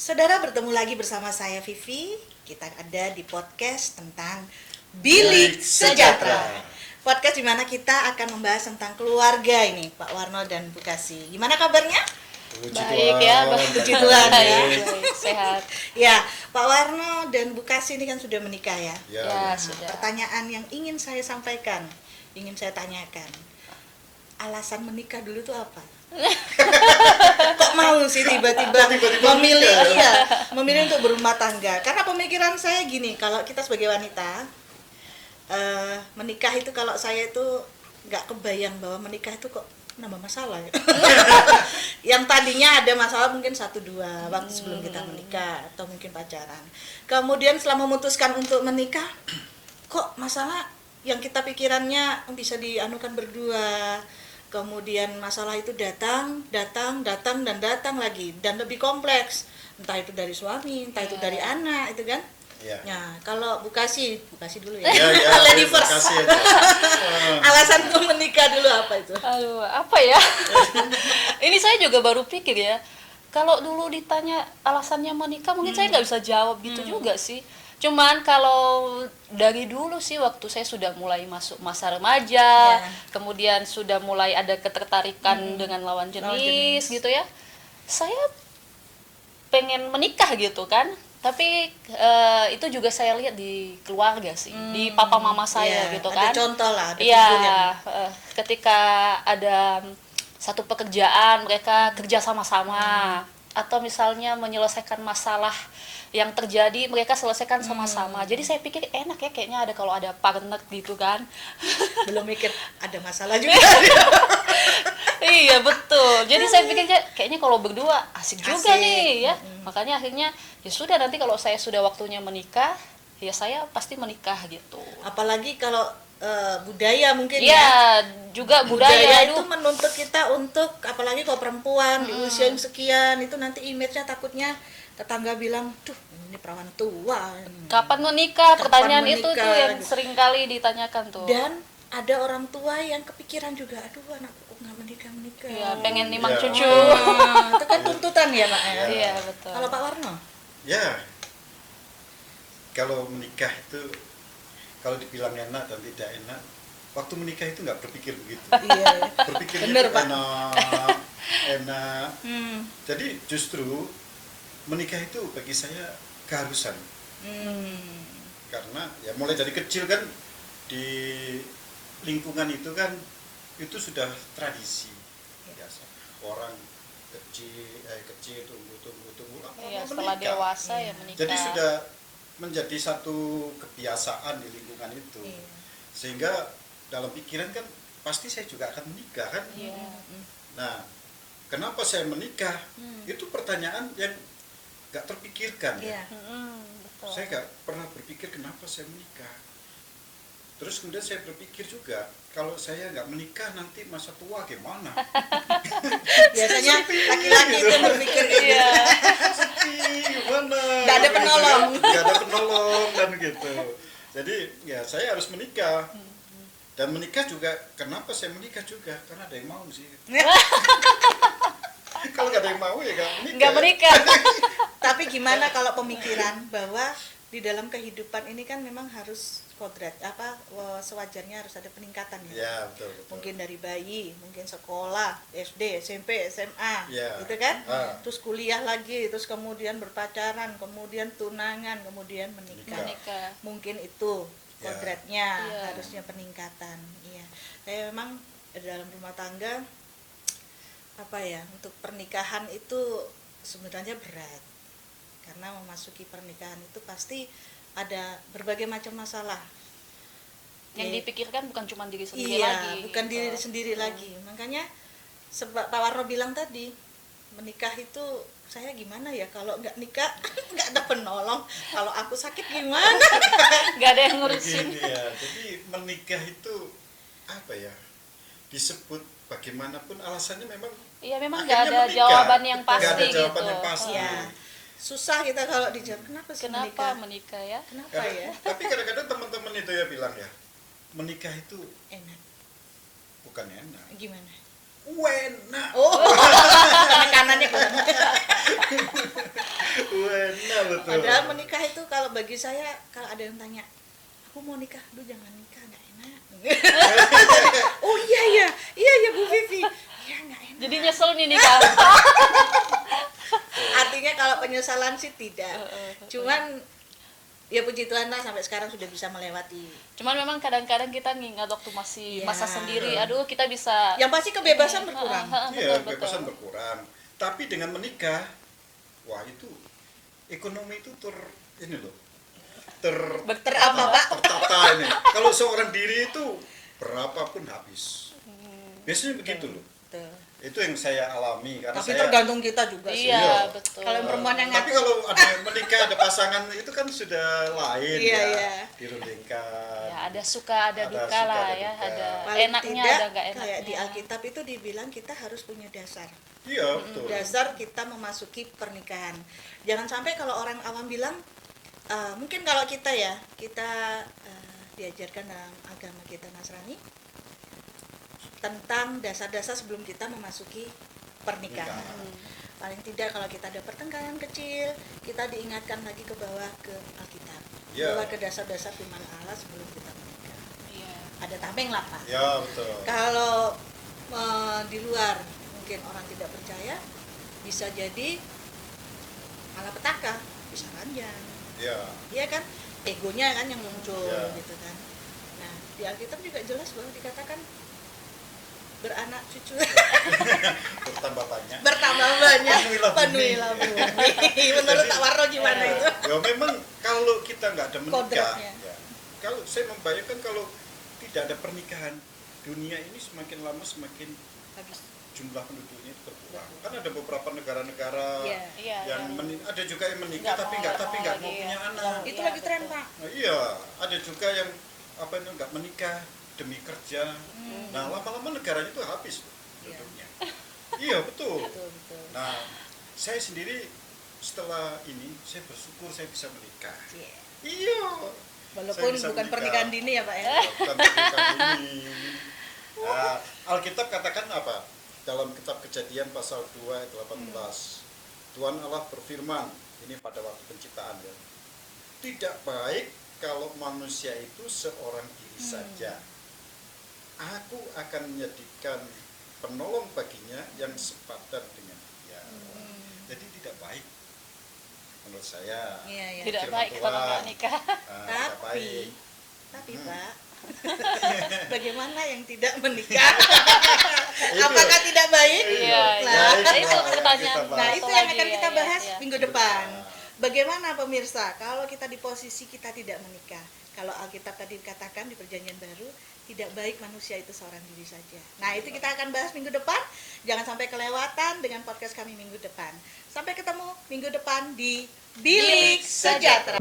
Saudara, bertemu lagi bersama saya Vivi. Kita ada di podcast tentang Bilik Sejahtera. Podcast di mana kita akan membahas tentang keluarga ini, Pak Warno dan Bu Kasih. Gimana kabarnya? Baik ya, Puji Tuhan ya. baik, sehat. Ya, Pak Warno dan Bu Kasih ini kan sudah menikah ya. Ya, Nah, sudah. pertanyaan yang ingin saya sampaikan, ingin saya tanyakan. Alasan menikah dulu itu apa? Kok mau sih tiba-tiba memilih memilih untuk berumah tangga? Karena pemikiran saya gini, kalau kita sebagai wanita menikah itu, kalau saya itu nggak kebayang bahwa menikah itu kok nambah masalah ya. Yang tadinya ada masalah mungkin 1-2 waktu sebelum kita menikah atau mungkin pacaran. Kemudian setelah memutuskan untuk menikah, kok masalah yang kita pikirannya bisa dianukan berdua. Kemudian masalah itu datang lagi, dan lebih kompleks. Entah itu dari suami, entah itu dari anak, itu kan. Ya. Nah, kalau Bu Kasih dulu ya. Lady first. Kasih aja. Alasan untuk menikah dulu apa itu? Aduh, apa ya? Ini saya juga baru pikir ya. Kalau dulu ditanya alasannya menikah, mungkin saya nggak bisa jawab gitu juga sih. Cuman kalau dari dulu sih, waktu saya sudah mulai masuk masa remaja, kemudian sudah mulai ada ketertarikan dengan lawan jenis gitu ya, saya pengen menikah gitu kan. Tapi itu juga saya lihat di keluarga sih, di papa mama saya gitu kan. Ada contoh lah, ada Iya, figur ketika ada satu pekerjaan mereka kerja sama-sama, atau misalnya menyelesaikan masalah yang terjadi mereka selesaikan sama-sama. Jadi saya pikir enak ya kayaknya ada kalau ada partner gitu kan. Belum mikir ada masalah juga. Iya betul. Jadi saya pikir kayaknya kalau berdua asik juga nih ya. Makanya akhirnya ya sudah, nanti kalau saya sudah waktunya menikah, ya saya pasti menikah gitu. Apalagi kalau budaya mungkin ya. Juga budaya itu menuntut kita untuk, apalagi kalau perempuan di usia yang sekian, itu nanti image-nya takutnya tetangga bilang, tuh ini perawan tua. Kapan menikah? Pertanyaan menikah? itu tuh yang sering kali ditanyakan tuh. Dan ada orang tua yang kepikiran juga, aduh anakku kok nggak menikah. Iya, pengen nimang cucu. Itu kan tuntutan ya Pak ya. Iya betul. Kalau Pak Warno? Ya. Kalau menikah itu, kalau dibilang enak dan tidak enak, waktu menikah itu nggak berpikir begitu. Iya. Berpikirnya Bener, itu Pak. enak. Jadi justru menikah itu bagi saya keharusan. Karena ya mulai dari kecil kan di lingkungan itu kan itu sudah tradisi biasa. Orang kecil tunggu Iya, setelah menikah. dewasa ya menikah. Jadi sudah menjadi satu kebiasaan di lingkungan itu. Sehingga dalam pikiran kan pasti saya juga akan menikah kan. Nah, kenapa saya menikah? Itu pertanyaan yang gak terpikirkan ya. Betul. Saya gak pernah berpikir kenapa saya menikah. Terus kemudian saya berpikir juga, kalau saya nggak menikah nanti masa tua gimana? Biasanya laki-laki itu berpikir Iya. Gimana? Nggak ada penolong. Nggak ada penolong dan gitu. Jadi ya saya harus menikah. Dan menikah juga, kenapa saya menikah juga? Karena ada yang mau sih. Kalau nggak ada yang mau ya Nggak menikah. Tapi gimana kalau pemikiran bahwa di dalam kehidupan ini kan memang harus sewajarnya harus ada peningkatan ya. Ya, betul. Mungkin dari bayi, mungkin sekolah, SD, SMP, SMA, Ya. gitu kan? Terus Terus kuliah lagi, terus kemudian berpacaran, kemudian tunangan, kemudian menikah. Menikah. Mungkin itu Ya. kodratnya, Iya. harusnya peningkatan. Iya. Saya memang dalam rumah tangga untuk pernikahan itu sebenarnya berat. Karena memasuki pernikahan itu pasti ada berbagai macam masalah. Yang dipikirkan bukan cuma diri sendiri Iya, lagi. bukan gitu. diri sendiri lagi. Makanya Pak Warno bilang tadi, menikah itu saya gimana ya kalau nggak nikah, nggak ada penolong. Kalau aku sakit gimana? Nggak ada yang ngurusin. begini ya. Jadi menikah itu apa ya? Disebut bagaimanapun alasannya memang Iya, memang akhirnya nggak ada menikah. jawaban yang Nggak pasti ada jawaban gitu. yang pasti. Iya. Susah kita kalau dijawab, kenapa sih Kenapa menikah? menikah ya? Kenapa ya? Tapi kadang-kadang teman-teman itu ya bilang ya, menikah itu Enak. bukan enak. Gimana? Enak. Oh, kanannya Benar, betul. Padahal menikah itu kalau bagi saya, kalau ada yang tanya, aku mau nikah, aduh jangan nikah, nggak enak. Oh iya Bu Vivi, iya nggak enak. Jadi nyesel nih nikah. Artinya kalau penyesalan sih tidak, cuman ya puji Tuhan lah sampai sekarang sudah bisa melewati. Cuman memang kadang-kadang kita ngingat waktu masih Iya. masa sendiri, aduh kita bisa. Yang pasti kebebasan berkurang. Iya, Betul, kebebasan betul. berkurang. Tapi dengan menikah, wah itu ekonomi itu ini loh. Terapa Pak? Tertata ini. Kalau seorang diri itu berapapun habis. Biasanya begitu loh. Betul. Itu yang saya alami karena Tapi saya tergantung kita juga sih. Iya, Iya. betul. Kalau perempuan yang tapi ngaku, kalau ada yang menikah, ada pasangan itu kan sudah lain Iya, ya. iya. Ya, Dirundingkan. ada suka, ada Ada duka suka, lah ada ya, duka. ada paling enaknya, tidak ada nggak enaknya. kayak di Alkitab itu dibilang kita harus punya dasar. Iya, betul. Dasar kita memasuki pernikahan. Jangan sampai kalau orang awam bilang, mungkin kalau kita diajarkan dalam agama kita Nasrani tentang dasar-dasar sebelum kita memasuki pernikahan. Paling tidak kalau kita ada pertengkaran kecil, kita diingatkan lagi ke bawah ke Alkitab, Iya. bawah ke dasar-dasar firman Allah sebelum kita menikah. Iya. Ada tameng lah Pak. Ya, betul. Kalau di luar mungkin orang tidak percaya, bisa jadi malapetaka, bisa ranjang. Ya. Iya kan, egonya kan yang muncul Ya. gitu kan. Nah, di Alkitab juga jelas bahwa dikatakan beranak cucu Bertambah banyak. bertambah banyak, Penuhilah bumi. penuhilah bumi. Menurut Pak Warno gimana Ya, itu? ya memang kalau kita nggak ada menikah, Kodratnya. ya, kalau saya membayangkan kalau tidak ada pernikahan, dunia ini semakin lama semakin Habis. jumlah penduduknya itu berkurang. Kan ada beberapa negara-negara Iya, iya, yang iya. ada juga yang menikah tapi nggak mau lagi, punya ya. anak. Itu Iya, lagi tren betul. Pak. Nah, iya, ada juga yang nggak menikah demi kerja. Nah, lama-lama negaranya itu habis loh Iya. penduduknya. Iya, betul. Betul. Nah, saya sendiri setelah ini saya bersyukur saya bisa menikah. Iya. Iya. Walaupun Saya bisa bukan menikah. pernikahan dini ya Pak ya. Bukan pernikahan dini. Nah, Alkitab katakan apa? Dalam kitab Kejadian pasal 2 ayat 18. Tuhan Allah berfirman, ini pada waktu penciptaan ya. Tidak baik kalau manusia itu seorang diri saja. Aku akan menjadikan penolong baginya yang sepadan dengan dia. Jadi tidak baik menurut saya. Iya, iya. Tidak Firman baik kalau Tuhan. nggak nikah. Tidak baik. Tapi Pak, bagaimana yang tidak menikah? Itu. Apakah tidak baik? Iya, Nah, iya. itu Itu yang pertanyaan. kita bahas. Nah, itu yang akan kita Iya, bahas iya. minggu depan. Bagaimana pemirsa kalau kita di posisi kita tidak menikah? Kalau Alkitab tadi dikatakan di Perjanjian Baru, tidak baik manusia itu seorang diri saja. Nah, itu kita akan bahas minggu depan. Jangan sampai kelewatan dengan podcast kami minggu depan. Sampai ketemu minggu depan di Bilik Sejahtera.